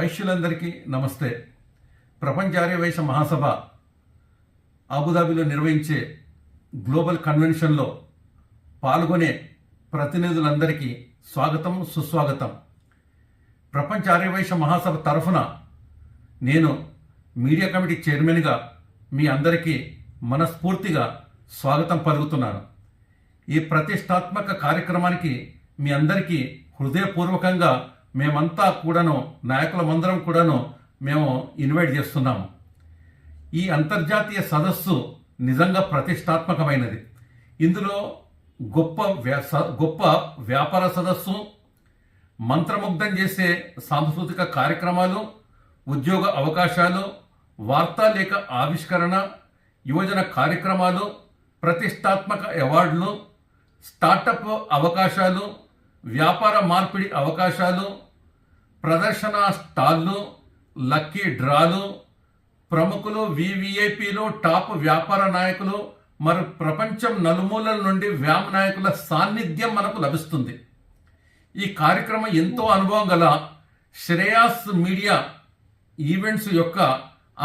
వైశ్యులందరికీ నమస్తే. ప్రపంచ ఆర్యవైశ్య మహాసభ అబుదాబిలో నిర్వహించే గ్లోబల్ కన్వెన్షన్లో పాల్గొనే ప్రతినిధులందరికీ స్వాగతం, సుస్వాగతం. ప్రపంచ ఆర్యవైశ్య మహాసభ తరఫున నేను మీడియా కమిటీ చైర్మన్గా మీ అందరికీ మనస్ఫూర్తిగా స్వాగతం పలుకుతున్నాను. ఈ ప్రతిష్టాత్మక కార్యక్రమానికి మీ అందరికీ హృదయపూర్వకంగా మేమంతా కూడాను, నాయకులమందరం కూడాను మేము ఇన్వైట్ చేస్తున్నాము. ఈ అంతర్జాతీయ సదస్సు నిజంగా ప్రతిష్టాత్మకమైనది. ఇందులో గొప్ప వ్యాపార సదస్సు, మంత్రముగ్ధం చేసే సాంస్కృతిక కార్యక్రమాలు, ఉద్యోగ అవకాశాలు, వార్తాలేఖ ఆవిష్కరణ, యువజన కార్యక్రమాలు, ప్రతిష్టాత్మక అవార్డులు, స్టార్టప్ అవకాశాలు, వ్యాపార మార్పిడి అవకాశాలు, ప్రదర్శన స్టాళ్ళు, లక్కీ డ్రాలు, ప్రముఖులు, వివిఐపీలు, టాప్ వ్యాపార నాయకులు, మరి ప్రపంచం నలుమూలల నుండి వ్యామ్ నాయకుల సాన్నిధ్యం మనకు లభిస్తుంది. ఈ కార్యక్రమం ఎంతో అనుభవం గల శ్రేయాస్ మీడియా ఈవెంట్స్ యొక్క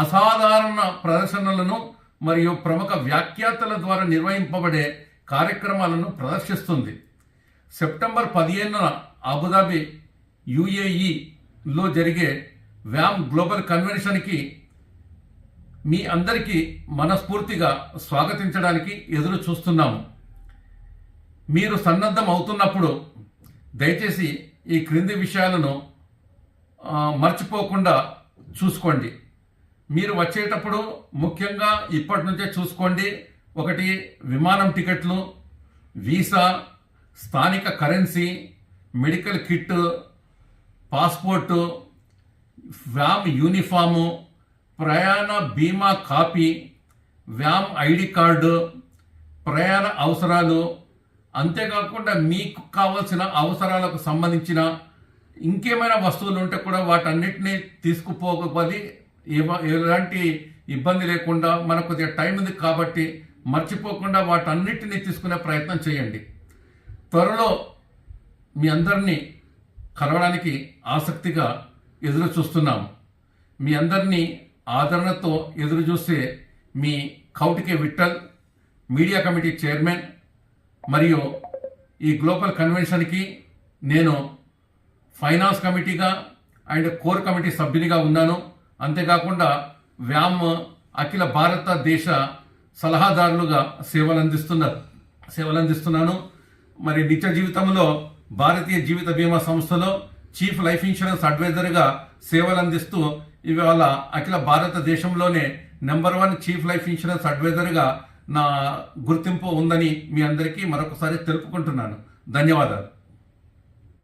అసాధారణ ప్రదర్శనలను మరియు ప్రముఖ వ్యాఖ్యాతల ద్వారా నిర్వహింపబడే కార్యక్రమాలను ప్రదర్శిస్తుంది. సెప్టెంబర్ 15న అబుదాబి UAEలో జరిగే వ్యామ్ గ్లోబల్ కన్వెన్షన్కి మీ అందరికీ మనస్ఫూర్తిగా స్వాగతించడానికి ఎదురు చూస్తున్నాము. మీరు సన్నద్ధం అవుతున్నప్పుడు దయచేసి ఈ క్రింది విషయాలను మర్చిపోకుండా చూసుకోండి. మీరు వచ్చేటప్పుడు ముఖ్యంగా ఇప్పటి నుంచే చూసుకోండి. ఒకటి, విమానం టికెట్లు, వీసా, స్థానిక currency, medical kit, passport, వ్యామ్ uniform, ప్రయాణ బీమా కాపీ, వ్యామ్ ఐడి కార్డు, ప్రయాణ అవసరాలు, అంతేకాకుండా మీకు కావాల్సిన అవసరాలకు సంబంధించిన ఇంకేమైనా వస్తువులు ఉంటే కూడా వాటన్నిటినీ తీసుకుపోవాలి. ఎలాంటి ఇబ్బంది లేకుండా, మనకు కొద్దిగా టైం ఉంది కాబట్టి మర్చిపోకుండా వాటన్నిటినీ తీసుకునే ప్రయత్నం చేయండి. త్వరలో మీ అందరినీ కలవడానికి ఆసక్తిగా ఎదురు చూస్తున్నాము. మీ అందరినీ ఆదరణతో ఎదురు చూసే మీ కౌటికే విఠల్, మీడియా కమిటీ చైర్మన్, మరియు ఈ గ్లోబల్ కన్వెన్షన్కి నేను ఫైనాన్స్ కమిటీగా అండ్ కోర్ కమిటీ సభ్యునిగా ఉన్నాను. అంతేకాకుండా వ్యామ్ అఖిల భారతదేశ సలహాదారులుగా సేవలందిస్తున్నాను. మరి నిత్య జీవితంలో భారతీయ జీవిత బీమా సంస్థలో చీఫ్ లైఫ్ ఇన్సూరెన్స్ అడ్వైజర్గా సేవలందిస్తూ ఇవాళ అఖిల భారతదేశంలోనే నెంబర్ 1 చీఫ్ లైఫ్ ఇన్సూరెన్స్ అడ్వైజర్గా నా గుర్తింపు ఉందని మీ అందరికీ మరొకసారి తెలుపుకుంటున్నాను. ధన్యవాదాలు.